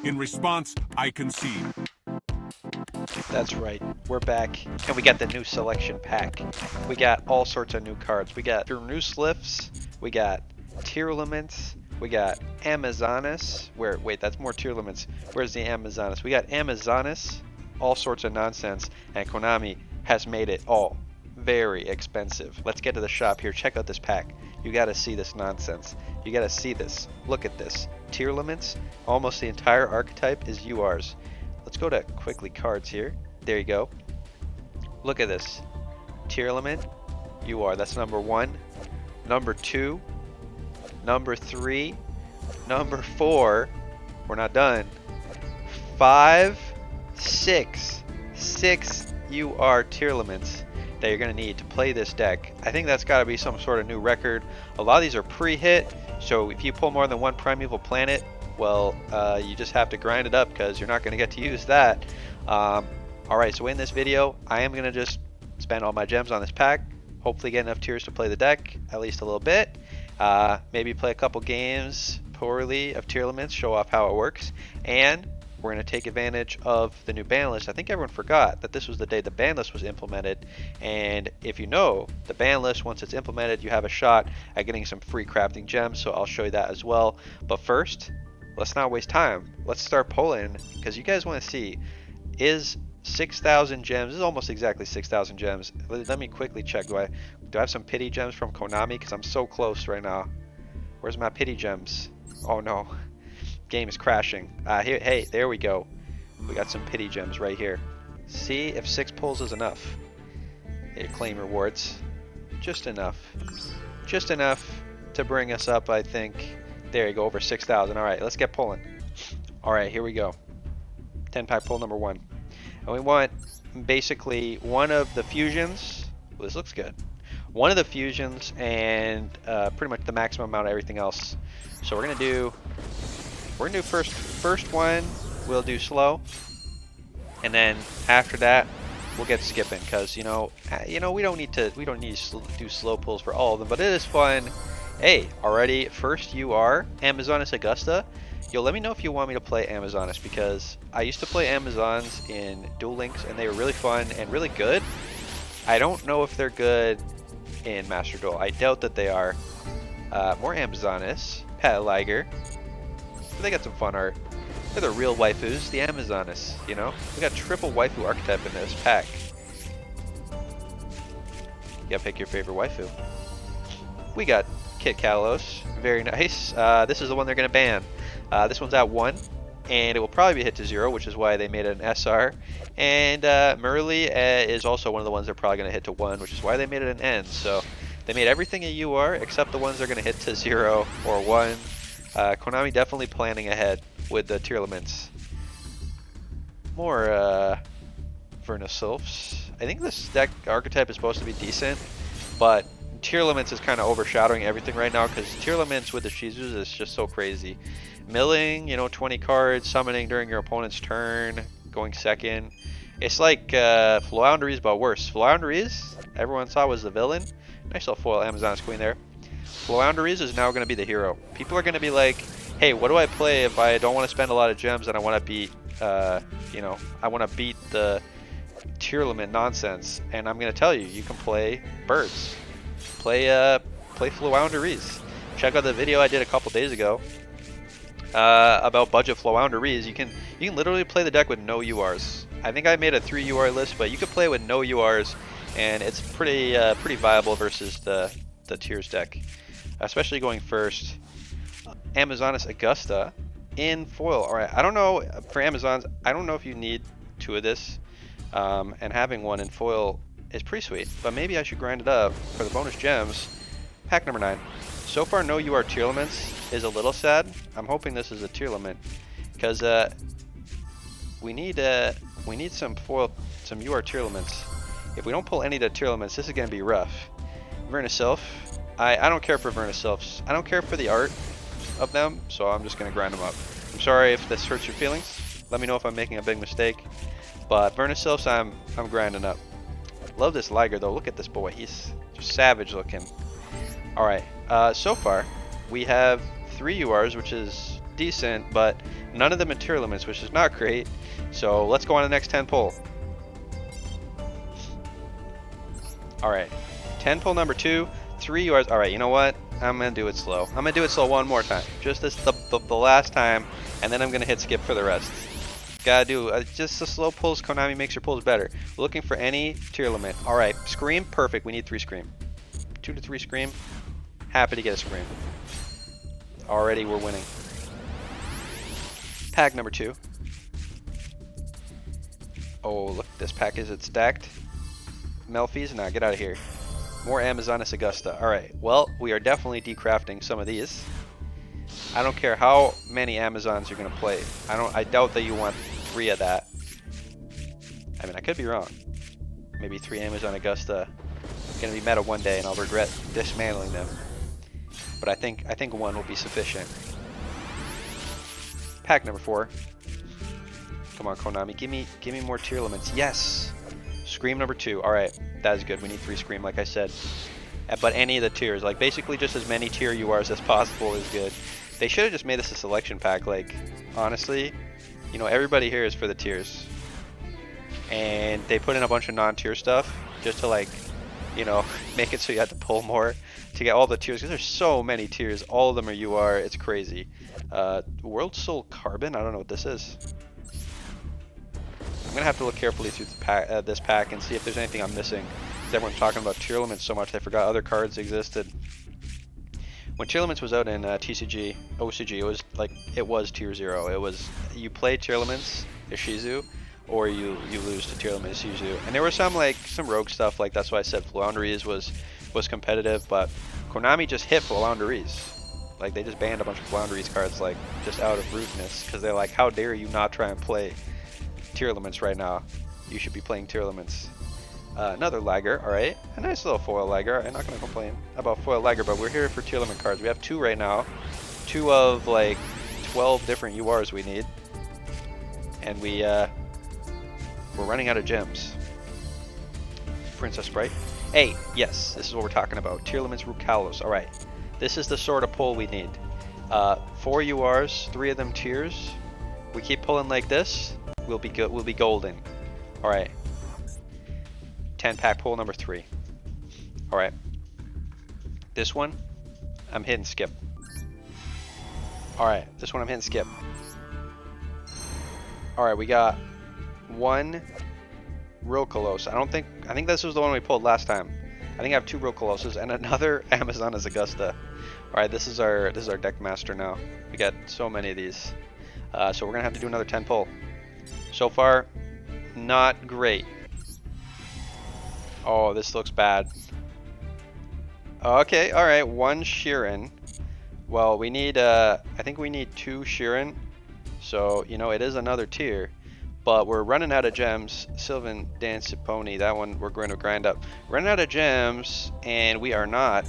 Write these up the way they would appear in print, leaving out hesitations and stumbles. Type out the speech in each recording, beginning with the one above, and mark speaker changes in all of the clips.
Speaker 1: In response, I concede.
Speaker 2: That's right, we're back, and we got the new selection pack. We got all sorts of new cards. We got new Lifts, we got Tearleaments, we got Amazonas. Wait, that's more Tearleaments. Where's the Amazonas? We got Amazonas, all sorts of nonsense, and Konami has made it all very expensive. Let's get to the shop here. Check out this pack. You gotta see this nonsense. You gotta see this. Look at this. Tearleaments, almost the entire archetype is URs. Let's go to quickly cards here. There you go. Look at this. Tearlament, UR. That's number 1. Number 2. Number 3. Number 4. We're not done. 5. 6. 6 UR Tearlaments that you're going to need to play this deck. I think that's got to be some sort of new record. A lot of these are pre-hit, so if you pull more than one Primeval Planet, well, you just have to grind it up because you're not going to get to use that. Alright, so in this video, I am going to just spend all my gems on this pack, hopefully get enough tiers to play the deck, at least a little bit. Maybe play a couple games poorly of Tearlaments, show off how it works, and we're going to take advantage of the new ban list. I think everyone forgot that this was the day the ban list was implemented, and if you know, the ban list, once it's implemented, you have a shot at getting some free crafting gems, so I'll show you that as well. But first, let's not waste time. Let's start pulling, because you guys want to see, is 6,000 gems, this is almost exactly 6,000 gems. Let me quickly check. Do I have some pity gems from Konami? Because I'm so close right now. Where's my pity gems? Oh no. Game is crashing. Here, hey, there we go. We got some pity gems right here. See if 6 pulls is enough. Here, claim rewards. Just enough. Just enough to bring us up, I think. There you go, over 6,000. Alright, let's get pulling. Alright, here we go. 10 pack pull number 1. And we want basically one of the fusions. Well, this looks good. One of the fusions and pretty much the maximum amount of everything else. So we're gonna do first one. We'll do slow, and then after that we'll get skipping because you know we don't need to do slow pulls for all of them, but it is fun. Hey, already first UR Amazonas Augusta. Yo, let me know if you want me to play Amazonas because I used to play Amazons in Duel Links and they were really fun and really good. I don't know if they're good in Master Duel. I doubt that they are. More Amazonas, Pat Liger. They got some fun art. They're the real waifus, the Amazonas, you know? We got triple waifu archetype in this pack. You gotta pick your favorite waifu. We got Kit Kalos, very nice. This is the one they're gonna ban. This one's at 1, and it will probably be hit to 0, which is why they made it an SR. And Merly is also one of the ones they're probably gonna hit to 1, which is why they made it an N. So they made everything a UR except the ones they're gonna hit to 0 or 1. Konami definitely planning ahead with the Tearlaments. More Vernisylphs. I think this deck archetype is supposed to be decent, but Tearlaments is kind of overshadowing everything right now because Tearlaments with the Shizus is just so crazy. Milling, 20 cards, summoning during your opponent's turn, going second. It's like Floundries, but worse. Floundries, everyone saw was the villain. Nice little foil Amazon's Queen there. Floundries is now going to be the hero. People are going to be like, hey, what do I play if I don't want to spend a lot of gems and I want to beat, I want to beat the Tearlament nonsense. And I'm going to tell you, you can play birds. Play Floundries. Check out the video I did a couple days ago about budget Floundries. You can literally play the deck with no URs. I think I made a 3 UR list, but you can play with no URs, and it's pretty viable versus the Tears deck. Especially going first. Amazonas Augusta in foil. Alright, I don't know, for Amazons, I don't know if you need 2 of this. And having 1 in foil is pretty sweet. But maybe I should grind it up for the bonus gems. Pack number 9. So far no UR Tearlaments is a little sad. I'm hoping this is a Tearlament. Because we need some foil, some UR Tearlaments. If we don't pull any of the Tearlaments, this is going to be rough. Vernisylph. I don't care for Vernisylphs. I don't care for the art of them, so I'm just gonna grind them up. I'm sorry if this hurts your feelings. Let me know if I'm making a big mistake. But Vernisylphs, I'm grinding up. Love this Liger though. Look at this boy. He's just savage looking. All right. So far we have 3 URs, which is decent, but None of them in Tearleaments, which is not great. So let's go on to the next 10 pull. Alright, 10 pull number 2, 3 URs. Alright, you know what? I'm going to do it slow. I'm going to do it slow one more time. Just this the last time, and then I'm going to hit skip for the rest. Gotta do just the slow pulls. Konami makes your pulls better. Looking for any Tearlament. Alright, Scream, perfect. We need 3 Scream. 2 to 3 Scream. Happy to get a Scream. Already we're winning. Pack number 2. Oh, look, this pack, is it stacked? Melfi's? Nah, get out of here. More Amazonas Augusta. Alright, well, we are definitely decrafting some of these. I don't care how many Amazons you're gonna play. I doubt that you want 3 of that. I mean, I could be wrong. Maybe 3 Amazon Augusta gonna be meta one day and I'll regret dismantling them. But I think 1 will be sufficient. Pack number 4. Come on, Konami, give me more Tearleaments. Yes! Scream number 2. Alright, that is good. We need 3 Scream, like I said. But any of the tiers, like basically just as many tier URs as possible is good. They should have just made this a selection pack. Like, honestly, you know, everybody here is for the tiers. And they put in a bunch of non-tier stuff just to, like, you know, make it so you have to pull more to get all the tiers. Because there's so many tiers. All of them are UR. It's crazy. World Soul Carbon? I don't know what this is. I'm going to have to look carefully through the pack, this pack and see if there's anything I'm missing. Because everyone's talking about Tearleaments so much, they forgot other cards existed. When Tearleaments was out in TCG, OCG, it was tier 0. It was, you play Tearleaments, Ishizu, or you lose to Tearleaments, Ishizu. And there was some rogue stuff, like that's why I said Flounderies was competitive, but Konami just hit Flounderies. Like, they just banned a bunch of Flounderies cards, like, just out of rudeness, because they're like, how dare you not try and play Tearleaments right now? You should be playing Tearleaments. Another Lagger, alright. A nice little foil Lagger. I'm not going to complain about foil Lagger, but we're here for Tearlament cards. We have 2 right now. 2 of, like, 12 different URs we need. And we're running out of gems. Princess Sprite. Hey, yes, this is what we're talking about. Tearlaments Rukalos. Alright. This is the sort of pull we need. 4 URs, 3 of them tiers. We keep pulling like this, we'll be good. We'll be golden. Alright. 10 pack pull number 3. Alright. This one, I'm hitting skip. Alright, this one I'm hitting skip. Alright, we got 1 Rokolos. I think this was the one we pulled last time. I think I have 2 Rokoloses and another Amazonas Augusta. Alright, this is our deck master now. We got so many of these. So we're gonna have to do another 10 pull. So far, not great. Oh, this looks bad. Okay, alright, 1 Sheeran. Well, we need, I think we need 2 Sheeran. So, you know, it is another tier. But we're running out of gems. Sylvan Danciponi, that one we're going to grind up. Running out of gems, and we are not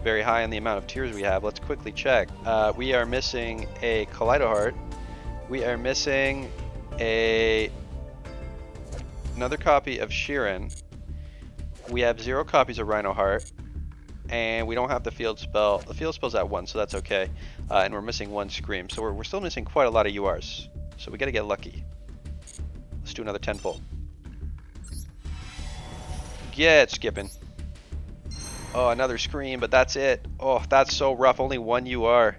Speaker 2: very high on the amount of tiers we have. Let's quickly check. We are missing a Kaleido Heart. We are missing another copy of Sheeran. We have 0 copies of Rhino Heart, and we don't have the field spell. The field spell's at 1, so that's okay. And we're missing 1 Scream, so we're still missing quite a lot of URs. So we gotta get lucky. Let's do another 10 pull. Get skipping. Oh, another Scream, but that's it. Oh, that's so rough. Only 1 UR.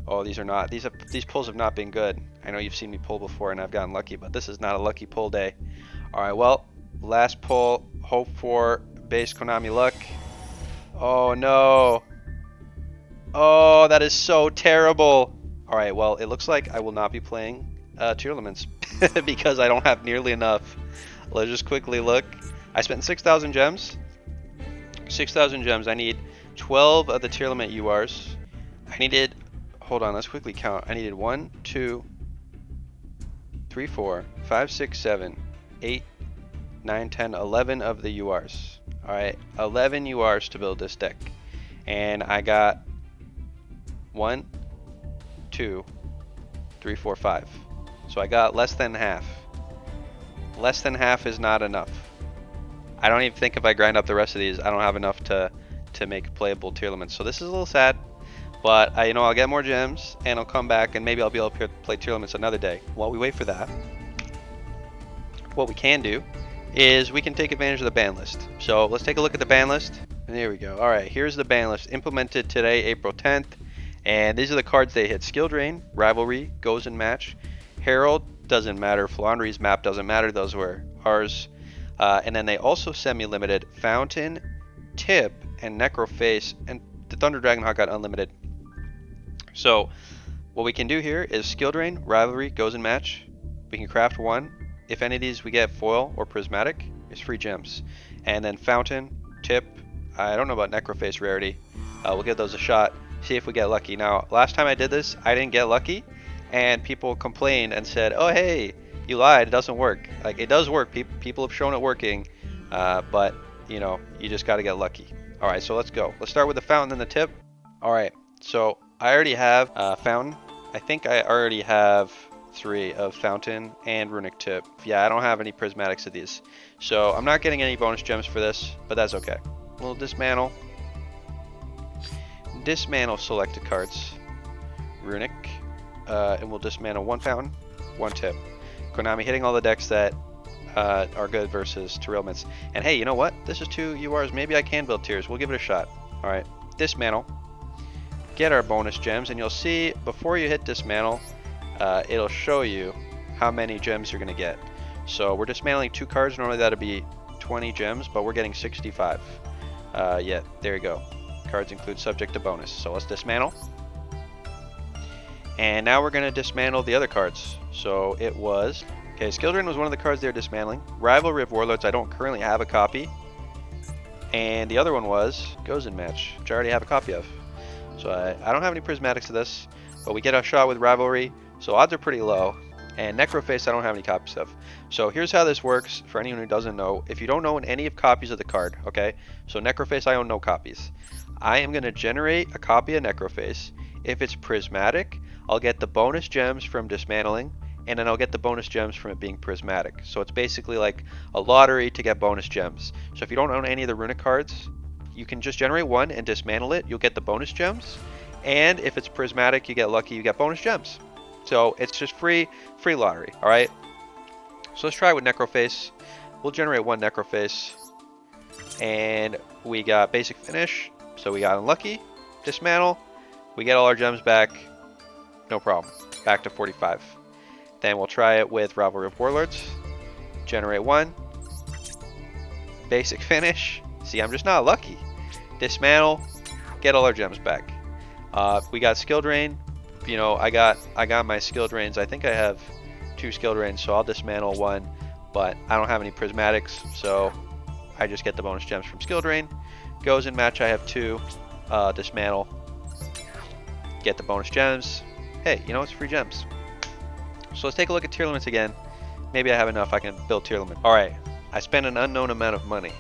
Speaker 2: Oh, these pulls have not been good. I know you've seen me pull before and I've gotten lucky, but this is not a lucky pull day. Alright, well, last pull. Hope for base Konami luck. Oh no. Oh, that is so terrible. Alright, well, it looks like I will not be playing Tearlaments because I don't have nearly enough. Let's just quickly look. I spent 6,000 gems. 6,000 gems. I need 12 of the Tearlament URs. I needed, hold on, let's quickly count. I needed 1, 2, 3, 4, 5, 6, 7, 8, 9, 10, 11 of the URs. Alright, 11 URs to build this deck. And I got 1, 2, 3, 4, 5. So I got less than half. Less than half is not enough. I don't even think if I grind up the rest of these, I don't have enough to make playable Tearlaments. So this is a little sad. But I'll get more gems, and I'll come back, and maybe I'll be able to play Tearleaments another day. While we wait for that, what we can do is we can take advantage of the ban list. So let's take a look at the ban list. And there we go. All right, here's the ban list implemented today, April 10th. And these are the cards they hit. Skill Drain, Rivalry, Goes in Match, Herald, doesn't matter. Flandre's Map doesn't matter. Those were ours. And then they also semi-limited Fountain, Tip, and Necroface, and the Thunder Dragonhawk got unlimited. So what we can do here is Skill Drain, Rivalry, Goes in Match. We can craft one. If any of these we get foil or prismatic, it's free gems. And then Fountain, Tip, I don't know about Necroface rarity. We'll give those a shot, see if we get lucky. Now, last time I did this, I didn't get lucky, and people complained and said, oh hey, you lied, it doesn't work. Like, it does work, people have shown it working, but you just gotta get lucky. Alright, so let's go. Let's start with the Fountain and the Tip. Alright, so I already have Fountain. I think I already have 3 of Fountain and Runic Tip. Yeah, I don't have any prismatics of these. So I'm not getting any bonus gems for this, but that's okay. We'll dismantle. Dismantle selected cards. Runic. And we'll dismantle 1 Fountain, 1 Tip. Konami hitting all the decks that are good versus Tearleaments. And hey, you know what? This is 2 URs. Maybe I can build tiers. We'll give it a shot. Alright. Dismantle. Get our bonus gems, and you'll see before you hit dismantle, it'll show you how many gems you're going to get. So we're dismantling 2 cards. Normally that'd be 20 gems, but we're getting 65. Yeah, there you go. Cards include subject to bonus. So let's dismantle. And now we're going to dismantle the other cards. So it was... Okay, Skill Drain was one of the cards they were dismantling. Rivalry of Warlords, I don't currently have a copy. And the other one was Goes in Match, which I already have a copy of. So I don't have any prismatics of this, but we get a shot with Rivalry, so odds are pretty low. And Necroface I don't have any copies of. So here's how this works for anyone who doesn't know. If you don't own any of copies of the card, okay? So Necroface I own no copies. I am going to generate a copy of Necroface. If it's prismatic, I'll get the bonus gems from dismantling, and then I'll get the bonus gems from it being prismatic. So it's basically like a lottery to get bonus gems. So if you don't own any of the Runic cards, you can just generate 1 and dismantle it. You'll get the bonus gems. And if it's prismatic, you get lucky, you get bonus gems. So it's just free lottery, alright? So let's try it with Necroface. We'll generate 1 Necroface. And we got basic finish. So we got unlucky, dismantle. We get all our gems back. No problem. Back to 45. Then we'll try it with Rivalry of Warlords. Generate 1. Basic finish. See, I'm just not lucky. Dismantle. Get all our gems back. We got Skill Drain. I got my Skill Drains. I think I have 2 Skill Drains, so I'll dismantle 1. But I don't have any prismatics, so I just get the bonus gems from Skill Drain. Goes in Match, I have 2. Dismantle. Get the bonus gems. Hey, it's free gems. So let's take a look at Tearleaments again. Maybe I have enough, I can build Tearleament. Alright, I spent an unknown amount of money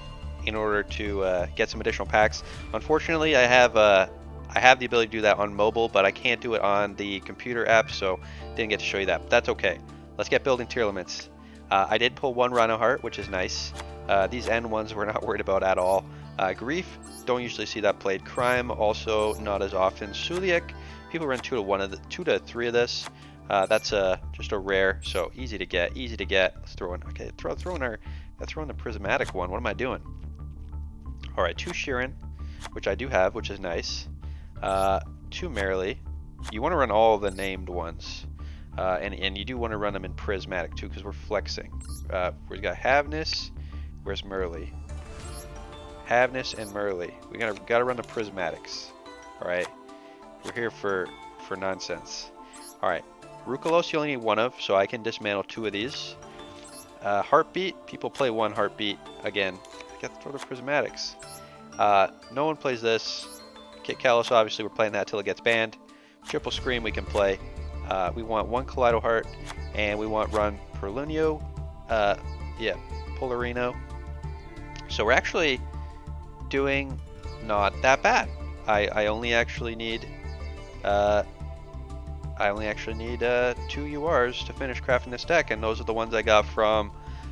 Speaker 2: in order to get some additional packs. Unfortunately, I have the ability to do that on mobile, but I can't do it on the computer app, so didn't get to show you that. But that's okay. Let's get building Tearleaments. I did pull 1 Rhino Heart, which is nice. These end ones we're not worried about at all. Grief, don't usually see that played. Crime, also not as often. Suliak, people run 2 to 3 of this. That's just a rare, so easy to get. Let's throw in. Okay, throw in the prismatic one. What am I doing? All right, 2 Sheeran, which I do have, which is nice. 2 Merrily. You want to run all the named ones, and you do want to run them in prismatic too, because we're flexing. We've got Havness. Where's Merrily? Havness and Merrily. We gotta run the prismatics. All right, we're here for nonsense. All right. Rukalos you only need 1 of, so I can dismantle 2 of these. Heartbeat, people play 1 Heartbeat. Again, I got to throw the prismatics. No one plays this. Kit Kalos, obviously, we're playing that till it gets banned. Triple Scream we can play. We want 1 Kaleido Heart, and we want run Perlunio. Polarino. So we're actually doing not that bad. I only actually need 2 URs to finish crafting this deck, and those are the ones I got from...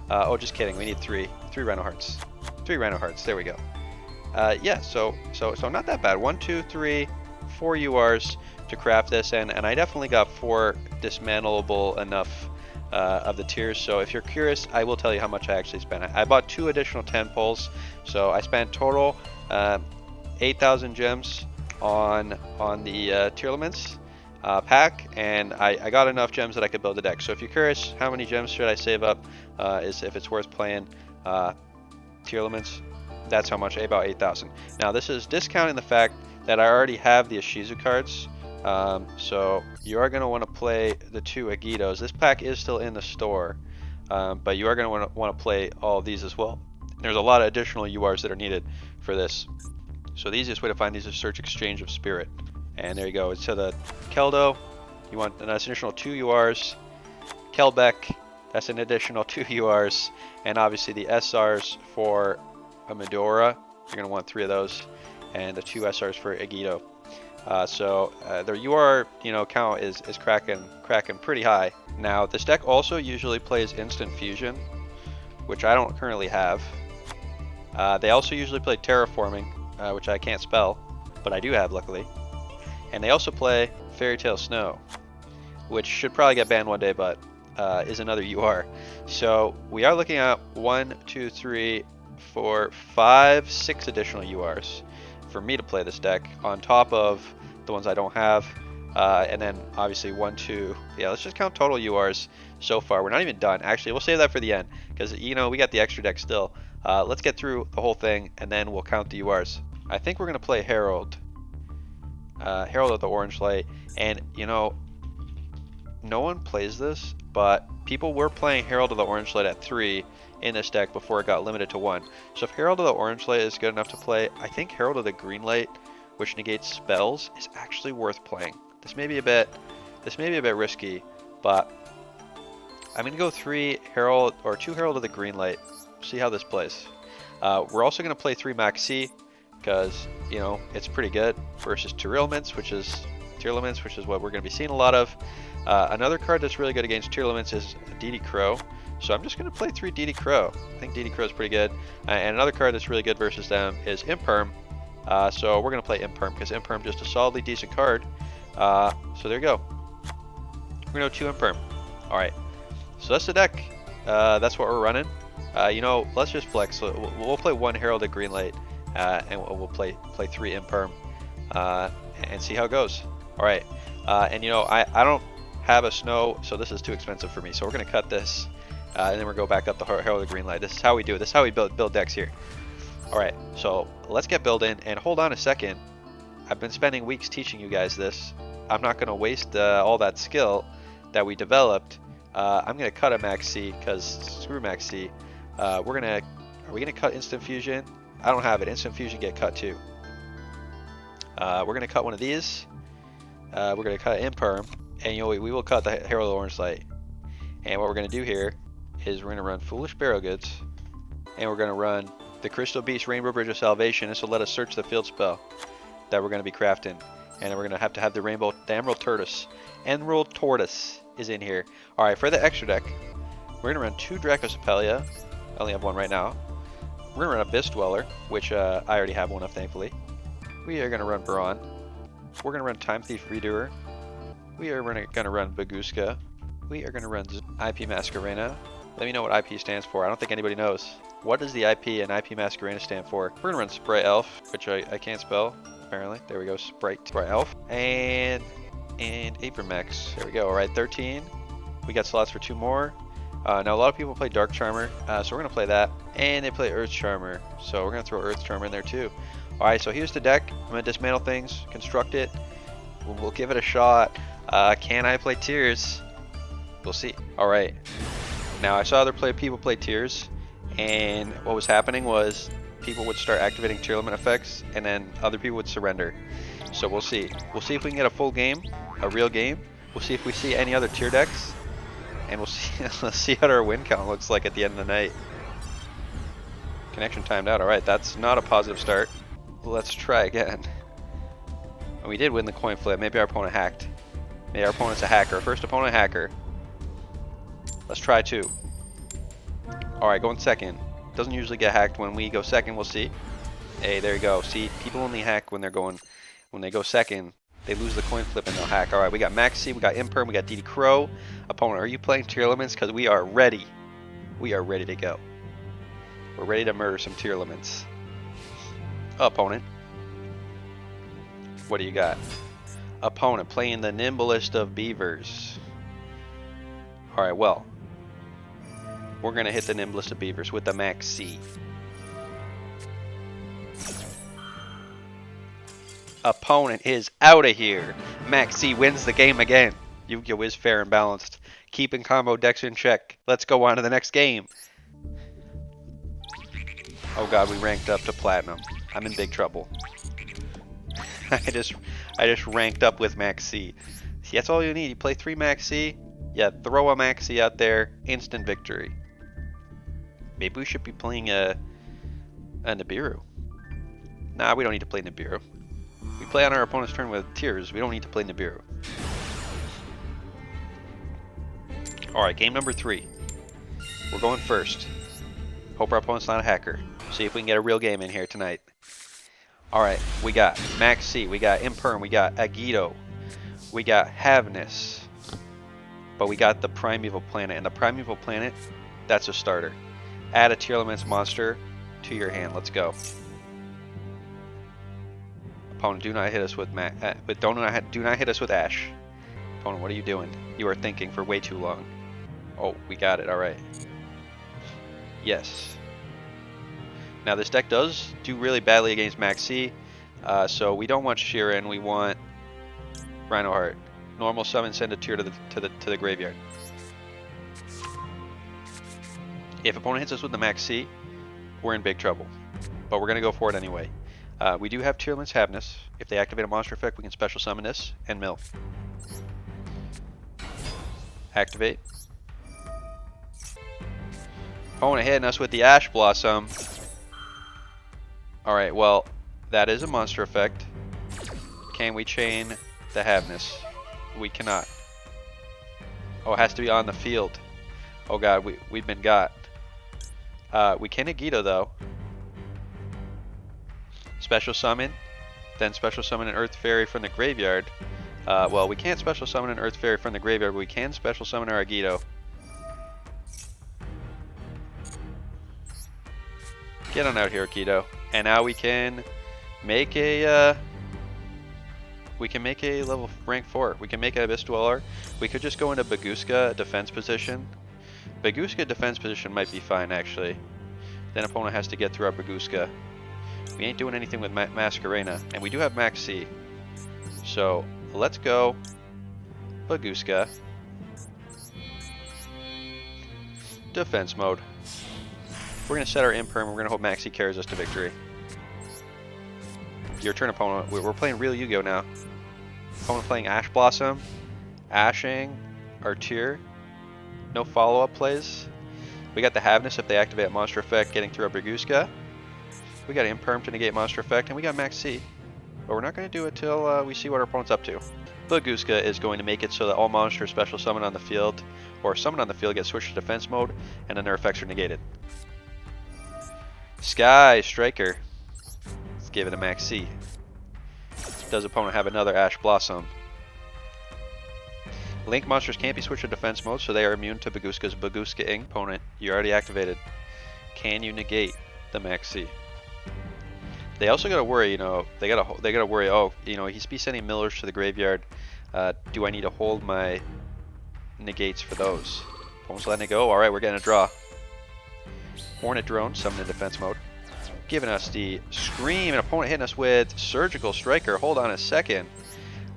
Speaker 2: oh, just kidding. We need 3 Rhino Hearts. 3 Rhino Hearts. There we go. Yeah, so not that bad. 1, 2, 3, 4 URs to craft this, and I definitely got 4 dismantleable enough of the tiers. So if you're curious, I will tell you how much I actually spent. I bought 2 additional 10 poles, so I spent total 8,000 gems on the Tearleaments pack, and I got enough gems that I could build a deck. So if you're curious how many gems should I save up, is if it's worth playing Tearleaments, that's how much, about 8,000. Now this is discounting the fact that I already have the Ishizu cards, so you are going to want to play the 2 Agito's. This pack is still in the store, but you are going to want to play all of these as well. There's a lot of additional URs that are needed for this. So the easiest way to find these is search Exchange of Spirit. And there you go. So the Keldo, you want an additional 2 URs. Kelbeck, that's an additional 2 URs. And obviously the SRs for a Medora, you're going to want 3 of those. And the 2 SRs for Agito. So their UR, count is cracking pretty high. Now this deck also usually plays Instant Fusion, which I don't currently have. They also usually play Terraforming, which I can't spell, but I do have luckily. And they also play Fairy Tale Snow, which should probably get banned one day, but is another UR. So we are looking at 1, 2, 3, 4, 5, 6 additional URs for me to play this deck on top of the ones I don't have. And then obviously 1, 2, yeah, let's just count total URs so far. We're not even done. Actually, we'll save that for the end because, we got the extra deck still. Let's get through the whole thing and then we'll count the URs. I think we're going to play Herald. Herald of the Orange Light. And, no one plays this, but people were playing Herald of the Orange Light at 3 in this deck before it got limited to 1. So if Herald of the Orange Light is good enough to play, I think Herald of the Green Light, which negates spells, is actually worth playing. This may be a bit risky, but I'm going to go 3 Herald or 2 Herald of the Green Light. See how this plays. We're also going to play 3 Maxi because, it's pretty good versus Tearleaments, which is what we're going to be seeing a lot of. Another card that's really good against Tearleaments is DD Crow. So I'm just going to play 3 DD Crow. I think DD Crow is pretty good. And another card that's really good versus them is Imperm. So we're going to play Imperm because Imperm is just a solidly decent card. So there you go. We're going to go 2 Imperm. Alright. So that's the deck. That's what we're running. Let's just flex. So we'll play 1 Heralded Green Light. And we'll play 3 Imperm. And see how it goes. Alright. And I don't have a snow, so this is too expensive for me. So we're going to cut this. And then we'll go back up the Heralded Green Light. This is how we do it. This is how we build decks here. Alright, so let's get building. And hold on a second. I've been spending weeks teaching you guys this. I'm not going to waste all that skill that we developed. I'm going to cut a Maxi because screw Maxi. Are we going to cut Instant Fusion? I don't have it. Instant Fusion get cut too. We're going to cut one of these. We're going to cut Imperm. And we will cut the Herald of the Orange Light. And what we're going to do here is we're going to run Foolish Barrow Goods. And we're going to run the Crystal Beast Rainbow Bridge of Salvation. This will let us search the field spell that we're going to be crafting. And then we're going to have the Emerald Tortoise. Emerald Tortoise is in here. Alright, for the extra deck, we're going to run 2 Dracosapelia. I only have 1 right now. We're going to run Abyss Dweller, which I already have 1 of, thankfully. We are going to run Baron. We're going to run Time Thief Redoer. We are going to run Baguska. We are going to run IP Masquerena. Let me know what IP stands for. I don't think anybody knows. What does the IP and IP Masquerena stand for? We're going to run Sprite Elf, which I can't spell, apparently. There we go, Sprite Elf. And Abramex. There we go. Alright, 13. We got slots for 2 more. Now a lot of people play Dark Charmer, so we're going to play that. And they play Earth Charmer, so we're going to throw Earth Charmer in there too. Alright, so here's the deck. I'm going to dismantle things, construct it. We'll give it a shot. Can I play Tears? We'll see. Alright. Now I saw other people play Tears, and what was happening was people would start activating Tearlament effects, and then other people would surrender. So we'll see. We'll see if we can get a full game, a real game. We'll see if we see any other tier decks, and we'll see what our win count looks like at the end of the night. Connection timed out. Alright, that's not a positive start. Let's try again. And we did win the coin flip. Maybe our opponent hacked. Maybe our opponent's a hacker. First opponent hacker. Let's try 2. Alright, going second. Doesn't usually get hacked when we go second, we'll see. Hey, there you go. See, people only hack when they go second. They lose the coin flip and they'll hack. Alright, we got Maxi, we got Imperm, we got DD Crow. Opponent, are you playing Tearleaments? Because we are ready. We are ready to go. We're ready to murder some Tearleaments. Opponent. What do you got? Opponent playing the nimblest of beavers. Alright, well. We're going to hit the nimblest of beavers with the Maxi. Opponent is out of here. Maxi wins the game again. Yugioh is fair and balanced. Keeping combo decks in check. Let's go on to the next game. Oh god, we ranked up to platinum. I'm in big trouble. I just ranked up with Maxi. See, that's all you need. You play 3 Maxi. Yeah, throw a Maxi out there. Instant victory. Maybe we should be playing a Nibiru. Nah, we don't need to play Nibiru. We play on our opponent's turn with Tears. We don't need to play Nibiru. Alright, game number 3. We're going first. Hope our opponent's not a hacker. See if we can get a real game in here tonight. Alright, we got Maxi, we got Imperm, we got Yugioh, we got Havness. But we got the Primeval Planet, and the Primeval Planet, that's a starter. Add a Tearleaments monster to your hand. Let's go. Opponent, do not hit us with do not hit us with Ash. Opponent, what are you doing? You are thinking for way too long. Oh, we got it. All right. Yes. Now this deck does do really badly against Maxi, so we don't want Sheeran. We want Rhino Heart. Normal summon, send a Tear to the graveyard. If opponent hits us with the Maxi, we're in big trouble. But we're gonna go for it anyway. We do have Tearleaments Havness. If they activate a monster effect, we can special summon this and mill. Activate. Opponent hitting us with the Ash Blossom. Alright, well, that is a monster effect. Can we chain the Havness? We cannot. Oh, it has to be on the field. Oh god, we've been got. We can Yugioh though. Special summon, then special summon an Earth Fairy from the graveyard. Well, we can't special summon an Earth Fairy from the graveyard, but we can special summon our Yugioh. Get on out here, Yugioh. And now we can make a level rank 4. We can make an Abyss Dweller. We could just go into Baguska defense position. Baguska defense position might be fine actually. Then opponent has to get through our Baguska. We ain't doing anything with Masquerena, and we do have Maxi. So let's go Baguska. Defense mode. We're gonna set our Imperm. We're gonna hope Maxi carries us to victory. Your turn, opponent. We're playing real Yugioh now. Opponent playing Ash Blossom, Ashing, our Tear. No follow-up plays. We got the Havness if they activate a monster effect, getting through our Baguska. We got Imperm to negate monster effect, and we got Maxi. But we're not going to do it till we see what our opponent's up to. Baguska is going to make it so that all monsters special summon on the field, or summon on the field, get switched to defense mode, and then their effects are negated. Sky Striker. Let's give it a Maxi. Does opponent have another Ash Blossom? Link monsters can't be switched to defense mode, so they are immune to Baguska's Baguska-ing. Opponent, you already activated. Can you negate the Maxi? They also gotta worry, you know, they gotta worry, oh, you know, he's be sending millers to the graveyard. Do I need to hold my negates for those? Opponent's letting it go. Alright, we're getting a draw. Hornet Drone, summon in defense mode. Giving us the Scream, and opponent hitting us with Surgical Striker. Hold on a second.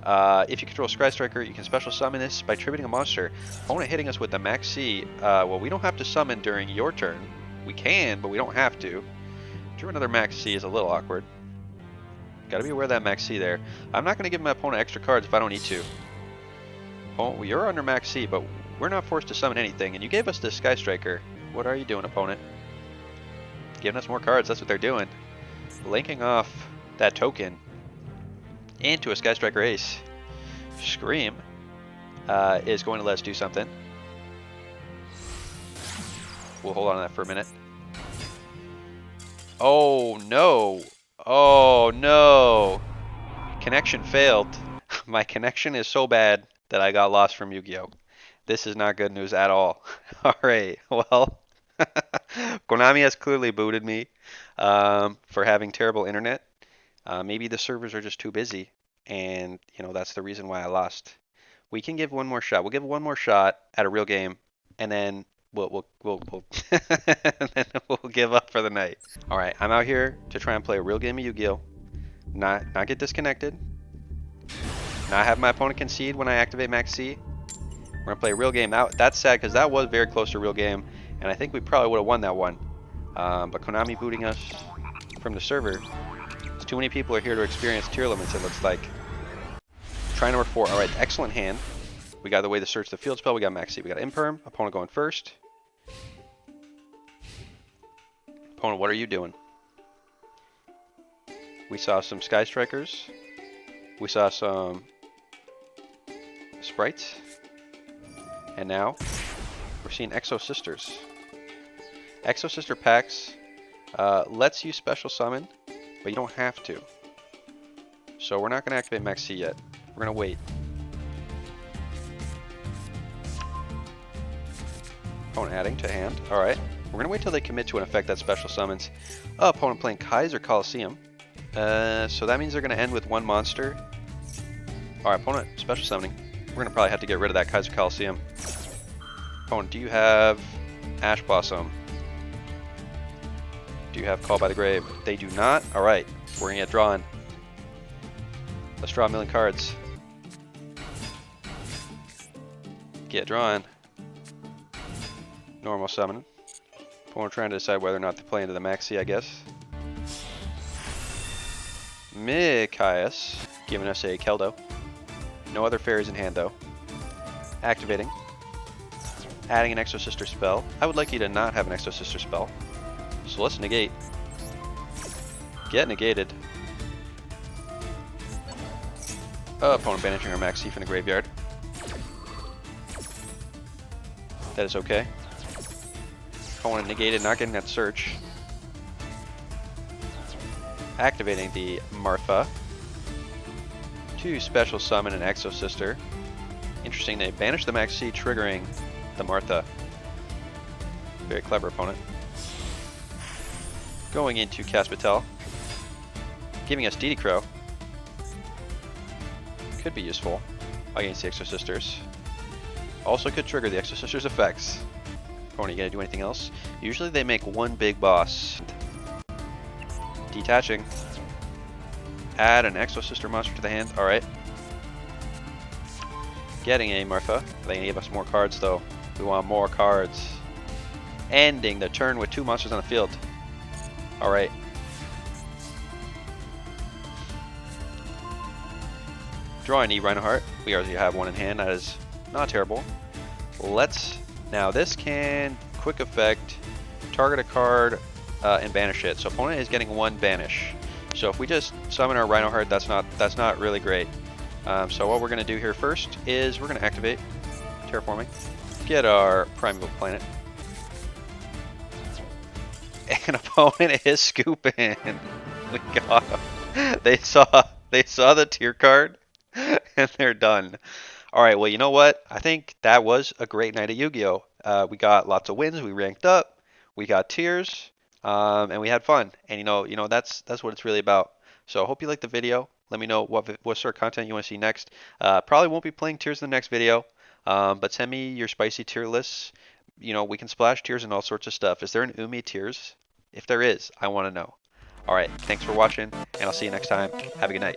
Speaker 2: If you control Sky Striker, you can special summon this by tributing a monster. Opponent hitting us with the Maxi. Well, we don't have to summon during your turn. We can, but we don't have to. Drew another Maxi is a little awkward. Gotta be aware of that Maxi there. I'm not gonna give my opponent extra cards if I don't need to. Oh, you're under Maxi, but we're not forced to summon anything, and you gave us the Sky Striker. What are you doing, opponent? Giving us more cards, that's what they're doing. Linking off that token into a Sky Striker Ace. Scream is going to let us do something. We'll hold on to that for a minute. Oh no! Oh no! Connection failed. My connection is so bad that I got lost from Yu-Gi-Oh! This is not good news at all. Alright, well, Konami has clearly booted me for having terrible internet. Maybe the servers are just too busy, and that's the reason why I lost. We can give one more shot. We'll give one more shot at a real game, and then we'll and then we'll give up for the night. All right, I'm out here to try and play a real game of Yu-Gi-Oh. Not get disconnected. Not have my opponent concede when I activate Max C. We're gonna play a real game. That's sad because that was very close to a real game, and I think we probably would have won that one. But Konami booting us from the server. Too many people are here to experience Tearleaments, it looks like. Try number 4. Alright, excellent hand. We got the way to search the field spell. We got Maxi. We got Imperm. Opponent going first. Opponent, what are you doing? We saw some Sky Strikers. We saw some Sprites. And now, we're seeing Exo Sisters. Exo Sister packs lets you special summon, but you don't have to. So we're not going to activate Max C yet. We're going to wait. Opponent adding to hand. Alright. We're going to wait till they commit to an effect that special summons. Oh, opponent playing Kaiser Coliseum. So that means they're going to end with one monster. Alright, opponent special summoning. We're going to probably have to get rid of that Kaiser Coliseum. Opponent, do you have Ash Blossom? Do you have Call by the Grave? They do not. Alright, we're going to get drawn. Let's draw a million cards. Get drawn. Normal summon. Opponent trying to decide whether or not to play into the Maxi, I guess. Mikias giving us a Keldo. No other fairies in hand though. Activating. Adding an Exo Sister spell. I would like you to not have an Exo Sister spell. So let's negate. Get negated. Opponent banishing our Maxi from the graveyard. That is okay. Opponent negated, not getting that search. Activating the Martha. To special summon an Exo Sister. Interesting, they banished the Maxi, triggering the Martha. Very clever opponent. Going into Caspatel. Giving us DD Crow. Could be useful against the Exo Sisters. Also could trigger the Exo Sisters effects. Opponent, you gonna do anything else? Usually they make one big boss. Detaching. Add an Exo Sister monster to the hand. Alright. Getting a Martha. They gave us more cards though. We want more cards. Ending the turn with 2 monsters on the field. Alright. Drawing E Rhinoheart. We already have one in hand. That is not terrible. Now this can quick effect target a card and banish it. So opponent is getting 1 banish. So if we just summon our Rhinoheart, that's not really great. So what we're gonna do here first is we're gonna activate Terraforming, get our Primeval Planet, and opponent is scooping. We got him. They saw the tier card, and they're done. All right, well, you know what? I think that was a great night of Yu-Gi-Oh. We got lots of wins. We ranked up. We got tiers, and we had fun. And that's what it's really about. So I hope you liked the video. Let me know what sort of content you want to see next. Probably won't be playing tiers in the next video, but send me your spicy tier lists. We can splash tiers and all sorts of stuff. Is there an Umi tiers? If there is, I want to know. All right, thanks for watching, and I'll see you next time. Have a good night.